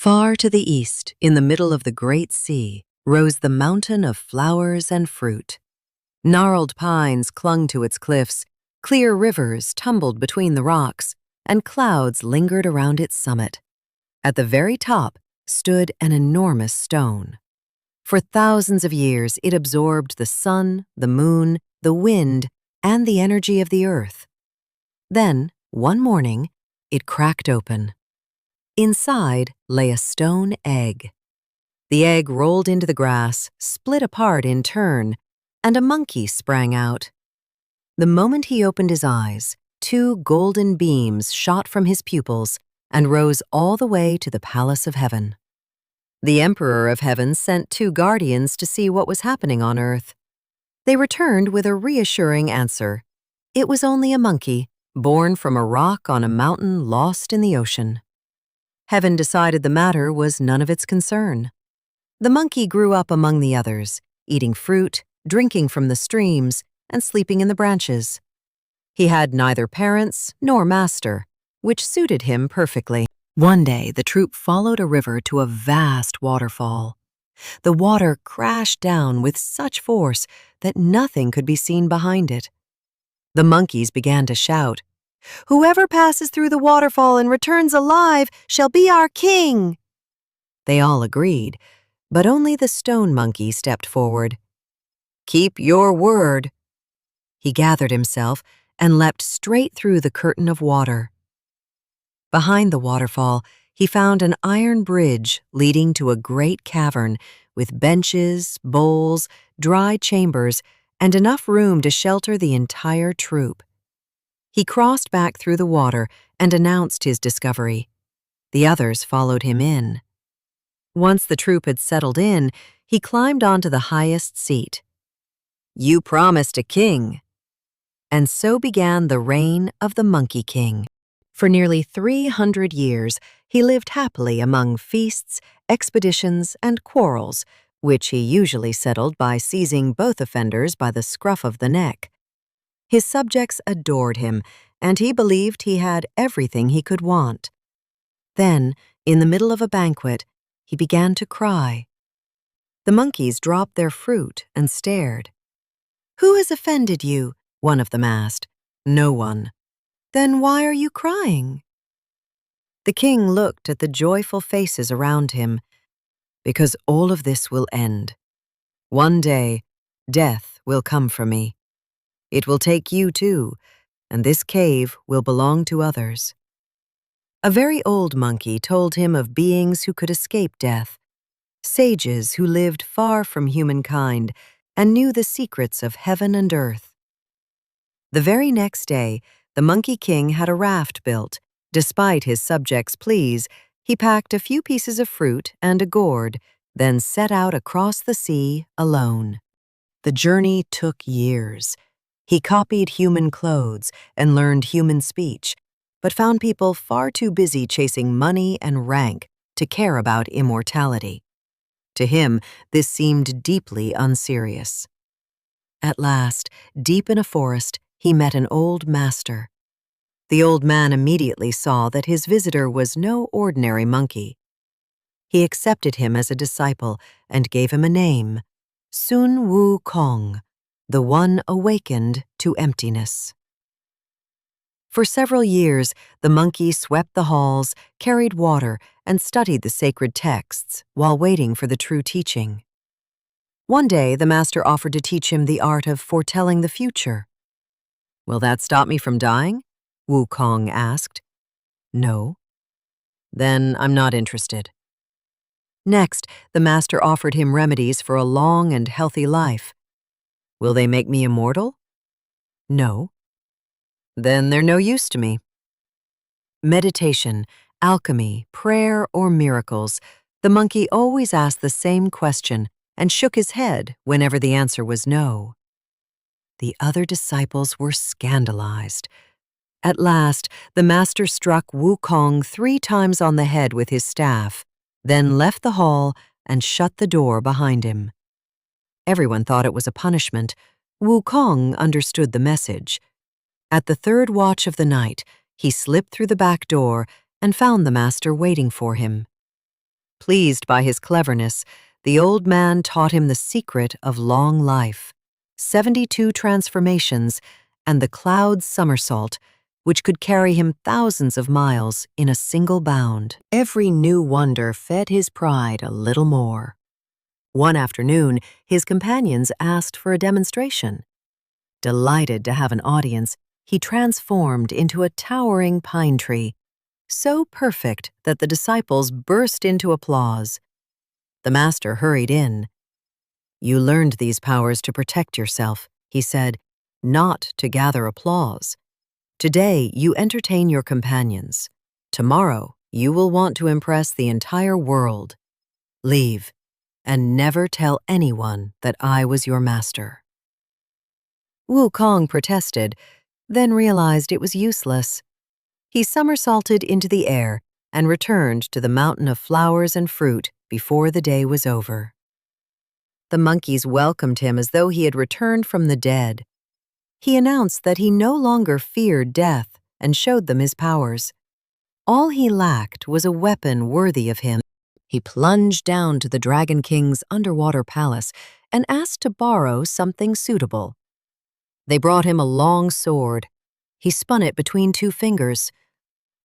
Far to the east, in the middle of the great sea, rose the mountain of flowers and fruit. Gnarled pines clung to its cliffs, clear rivers tumbled between the rocks, and clouds lingered around its summit. At the very top stood an enormous stone. For thousands of years, it absorbed the sun, the moon, the wind, and the energy of the earth. Then, one morning, it cracked open. Inside lay a stone egg. The egg rolled into the grass, split apart in turn, and a monkey sprang out. The moment he opened his eyes, two golden beams shot from his pupils and rose all the way to the palace of heaven. The Emperor of Heaven sent two guardians to see what was happening on earth. They returned with a reassuring answer. It was only a monkey, born from a rock on a mountain lost in the ocean. Heaven decided the matter was none of its concern. The monkey grew up among the others, eating fruit, drinking from the streams, and sleeping in the branches. He had neither parents nor master, which suited him perfectly. One day, the troop followed a river to a vast waterfall. The water crashed down with such force that nothing could be seen behind it. The monkeys began to shout, "Whoever passes through the waterfall and returns alive shall be our king!" They all agreed, but only the stone monkey stepped forward. "Keep your word." He gathered himself and leapt straight through the curtain of water. Behind the waterfall, he found an iron bridge leading to a great cavern with benches, bowls, dry chambers, and enough room to shelter the entire troop. He crossed back through the water and announced his discovery. The others followed him in. Once the troop had settled in, he climbed onto the highest seat. "You promised a king." And so began the reign of the Monkey King. For nearly 300 years, he lived happily among feasts, expeditions, and quarrels, which he usually settled by seizing both offenders by the scruff of the neck. His subjects adored him, and he believed he had everything he could want. Then, in the middle of a banquet, he began to cry. The monkeys dropped their fruit and stared. "Who has offended you?" one of them asked. "No one." "Then why are you crying?" The king looked at the joyful faces around him. "Because all of this will end. One day, death will come for me. It will take you too, and this cave will belong to others." A very old monkey told him of beings who could escape death, sages who lived far from humankind and knew the secrets of heaven and earth. The very next day, the Monkey King had a raft built. Despite his subjects' pleas, he packed a few pieces of fruit and a gourd, then set out across the sea alone. The journey took years. He copied human clothes and learned human speech, but found people far too busy chasing money and rank to care about immortality. To him, this seemed deeply unserious. At last, deep in a forest, he met an old master. The old man immediately saw that his visitor was no ordinary monkey. He accepted him as a disciple and gave him a name, Sun Wukong, the one awakened to emptiness. For several years, the monkey swept the halls, carried water, and studied the sacred texts while waiting for the true teaching. One day, the master offered to teach him the art of foretelling the future. "Will that stop me from dying?" Wukong asked. "No." "Then I'm not interested." Next, the master offered him remedies for a long and healthy life. "Will they make me immortal?" "No." "Then they're no use to me." Meditation, alchemy, prayer, or miracles, the monkey always asked the same question and shook his head whenever the answer was no. The other disciples were scandalized. At last, the master struck Wukong 3 times on the head with his staff, then left the hall and shut the door behind him. Everyone thought it was a punishment. Wukong understood the message. At the 3rd watch of the night, he slipped through the back door and found the master waiting for him. Pleased by his cleverness, the old man taught him the secret of long life, 72 transformations, and the cloud somersault, which could carry him thousands of miles in a single bound. Every new wonder fed his pride a little more. One afternoon, his companions asked for a demonstration. Delighted to have an audience, he transformed into a towering pine tree, so perfect that the disciples burst into applause. The master hurried in. "You learned these powers to protect yourself," he said, "not to gather applause. Today, you entertain your companions. Tomorrow, you will want to impress the entire world. Leave, and never tell anyone that I was your master." Wukong protested, then realized it was useless. He somersaulted into the air and returned to the mountain of flowers and fruit before the day was over. The monkeys welcomed him as though he had returned from the dead. He announced that he no longer feared death and showed them his powers. All he lacked was a weapon worthy of him. He plunged down to the Dragon King's underwater palace and asked to borrow something suitable. They brought him a long sword. He spun it between two fingers.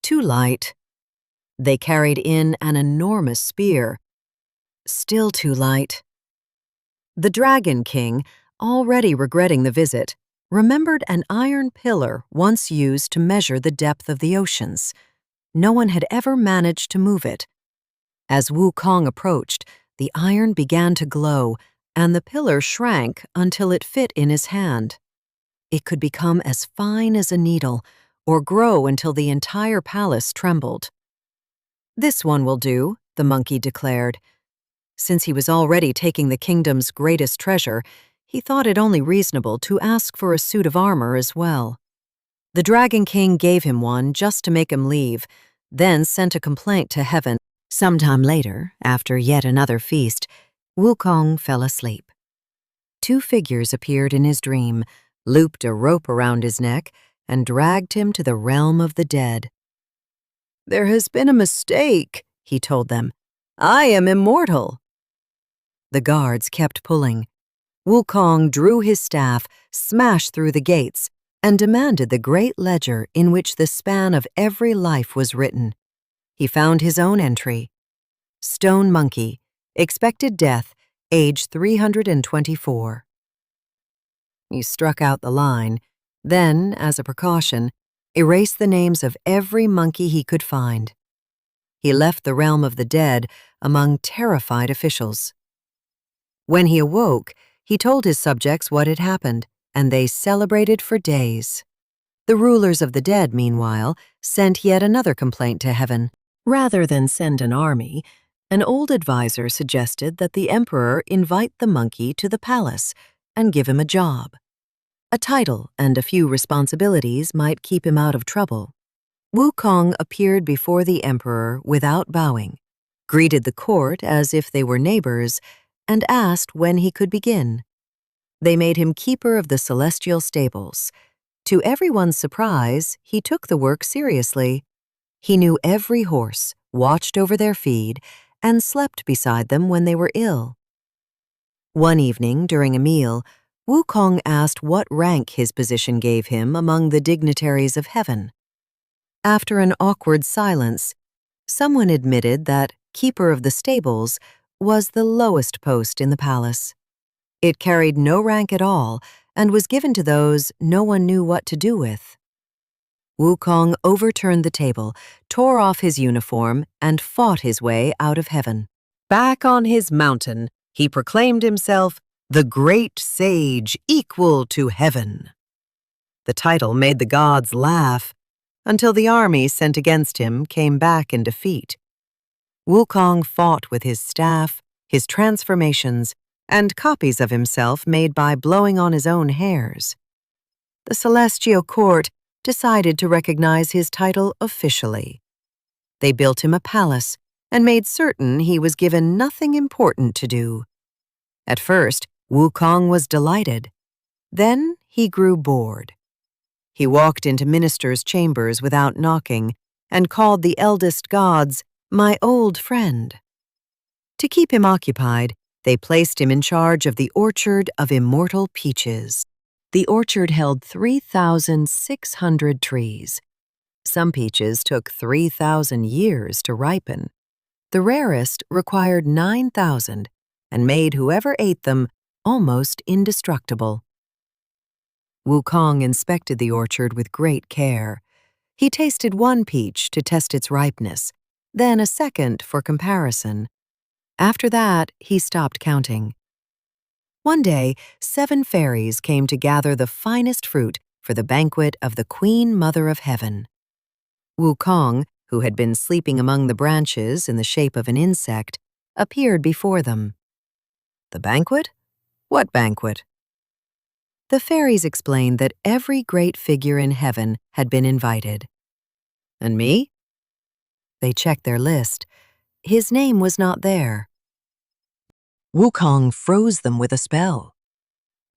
Too light. They carried in an enormous spear. Still too light. The Dragon King, already regretting the visit, remembered an iron pillar once used to measure the depth of the oceans. No one had ever managed to move it. As Wukong approached, the iron began to glow, and the pillar shrank until it fit in his hand. It could become as fine as a needle, or grow until the entire palace trembled. "This one will do," the monkey declared. Since he was already taking the kingdom's greatest treasure, he thought it only reasonable to ask for a suit of armor as well. The Dragon King gave him one just to make him leave, then sent a complaint to heaven. Sometime later, after yet another feast, Wukong fell asleep. Two figures appeared in his dream, looped a rope around his neck, and dragged him to the realm of the dead. "There has been a mistake," he told them. "I am immortal." The guards kept pulling. Wukong drew his staff, smashed through the gates, and demanded the great ledger in which the span of every life was written. He found his own entry. Stone Monkey, expected death, age 324. He struck out the line, then, as a precaution, erased the names of every monkey he could find. He left the realm of the dead among terrified officials. When he awoke, he told his subjects what had happened, and they celebrated for days. The rulers of the dead, meanwhile, sent yet another complaint to heaven. Rather than send an army, an old advisor suggested that the emperor invite the monkey to the palace and give him a job. A title and a few responsibilities might keep him out of trouble. Wukong appeared before the emperor without bowing, greeted the court as if they were neighbors, and asked when he could begin. They made him keeper of the celestial stables. To everyone's surprise, he took the work seriously. He knew every horse, watched over their feed, and slept beside them when they were ill. One evening, during a meal, Wukong asked what rank his position gave him among the dignitaries of heaven. After an awkward silence, someone admitted that keeper of the stables was the lowest post in the palace. It carried no rank at all and was given to those no one knew what to do with. Wukong overturned the table, tore off his uniform, and fought his way out of heaven. Back on his mountain, he proclaimed himself the great sage equal to heaven. The title made the gods laugh, until the army sent against him came back in defeat. Wukong fought with his staff, his transformations, and copies of himself made by blowing on his own hairs. The celestial court decided to recognize his title officially. They built him a palace and made certain he was given nothing important to do. At first, Wukong was delighted. Then he grew bored. He walked into ministers' chambers without knocking and called the eldest gods my old friend. To keep him occupied, they placed him in charge of the orchard of immortal peaches. The orchard held 3,600 trees. Some peaches took 3,000 years to ripen. The rarest required 9,000 and made whoever ate them almost indestructible. Wukong inspected the orchard with great care. He tasted one peach to test its ripeness, then a second for comparison. After that, he stopped counting. One day, 7 fairies came to gather the finest fruit for the banquet of the Queen Mother of Heaven. Wukong, who had been sleeping among the branches in the shape of an insect, appeared before them. The banquet? What banquet? The fairies explained that every great figure in heaven had been invited. And me? They checked their list. His name was not there. Wukong froze them with a spell.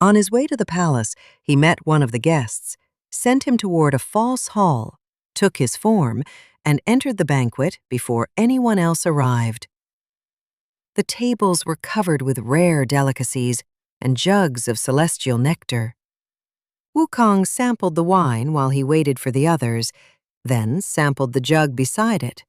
On his way to the palace, he met one of the guests, sent him toward a false hall, took his form, and entered the banquet before anyone else arrived. The tables were covered with rare delicacies and jugs of celestial nectar. Wukong sampled the wine while he waited for the others, then sampled the jug beside it.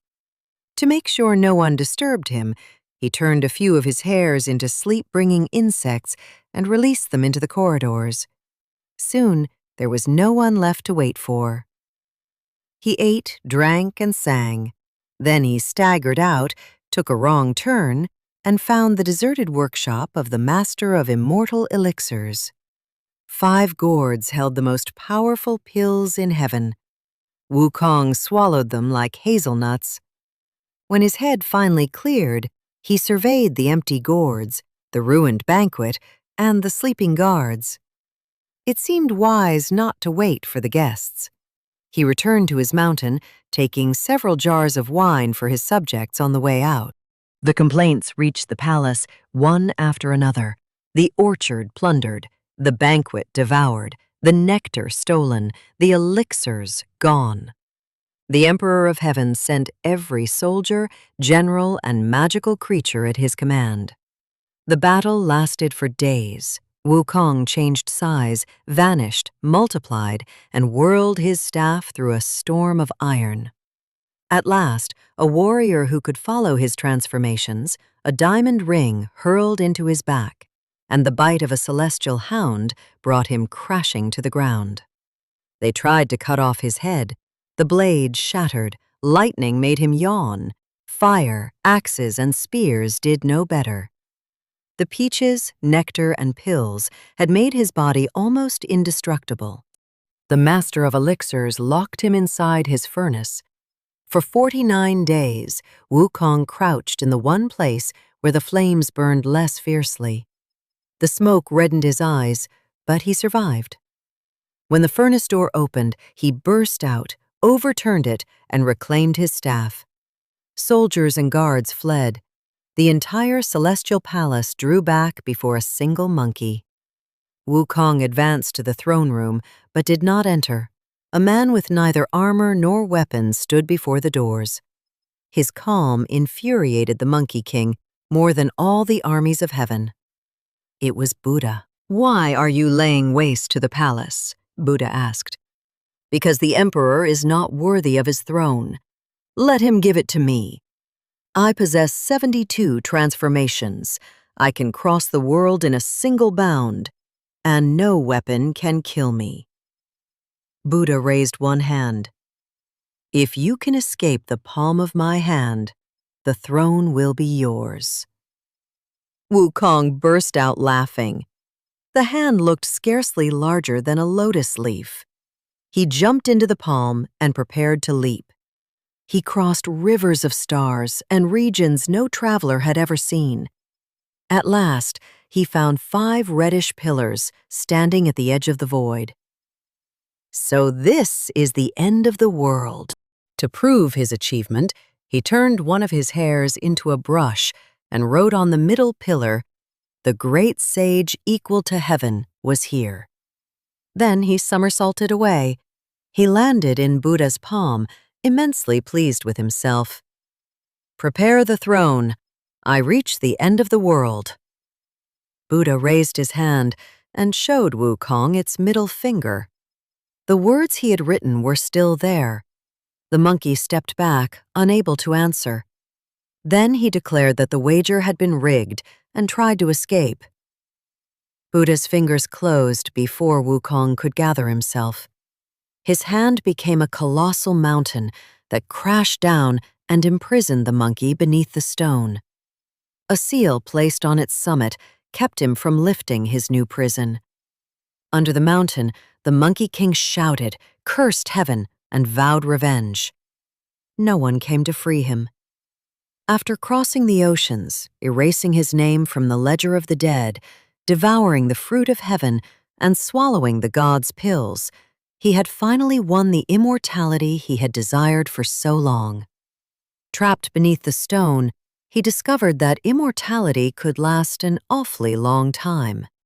To make sure no one disturbed him, he turned a few of his hairs into sleep-bringing insects and released them into the corridors. Soon, there was no one left to wait for. He ate, drank, and sang. Then he staggered out, took a wrong turn, and found the deserted workshop of the master of immortal elixirs. 5 gourds held the most powerful pills in heaven. Wukong swallowed them like hazelnuts. When his head finally cleared, he surveyed the empty gourds, the ruined banquet, and the sleeping guards. It seemed wise not to wait for the guests. He returned to his mountain, taking several jars of wine for his subjects on the way out. The complaints reached the palace, one after another. The orchard plundered, the banquet devoured, the nectar stolen, the elixirs gone. The Emperor of Heaven sent every soldier, general, and magical creature at his command. The battle lasted for days. Wukong changed size, vanished, multiplied, and whirled his staff through a storm of iron. At last, a warrior who could follow his transformations, a diamond ring hurled into his back, and the bite of a celestial hound brought him crashing to the ground. They tried to cut off his head. The blade shattered, lightning made him yawn. Fire, axes, and spears did no better. The peaches, nectar, and pills had made his body almost indestructible. The master of elixirs locked him inside his furnace. For 49 days, Wukong crouched in the one place where the flames burned less fiercely. The smoke reddened his eyes, but he survived. When the furnace door opened, he burst out, overturned it, and reclaimed his staff. Soldiers and guards fled. The entire celestial palace drew back before a single monkey. Wukong advanced to the throne room, but did not enter. A man with neither armor nor weapons stood before the doors. His calm infuriated the Monkey King more than all the armies of heaven. It was Buddha. "Why are you laying waste to the palace?" Buddha asked. "Because the emperor is not worthy of his throne. Let him give it to me. I possess 72 transformations. I can cross the world in a single bound, and no weapon can kill me." Buddha raised one hand. "If you can escape the palm of my hand, the throne will be yours." Wukong burst out laughing. The hand looked scarcely larger than a lotus leaf. He jumped into the palm and prepared to leap. He crossed rivers of stars and regions no traveler had ever seen. At last, he found 5 reddish pillars standing at the edge of the void. "So this is the end of the world." To prove his achievement, he turned one of his hairs into a brush and wrote on the middle pillar, "The great sage equal to heaven was here." Then he somersaulted away. He landed in Buddha's palm, immensely pleased with himself. "Prepare the throne. I reach the end of the world." Buddha raised his hand and showed Wukong its middle finger. The words he had written were still there. The monkey stepped back, unable to answer. Then he declared that the wager had been rigged and tried to escape. Buddha's fingers closed before Wukong could gather himself. His hand became a colossal mountain that crashed down and imprisoned the monkey beneath the stone. A seal placed on its summit kept him from lifting his new prison. Under the mountain, the Monkey King shouted, cursed heaven, and vowed revenge. No one came to free him. After crossing the oceans, erasing his name from the ledger of the dead, devouring the fruit of heaven, and swallowing the gods' pills, he had finally won the immortality he had desired for so long. Trapped beneath the stone, he discovered that immortality could last an awfully long time.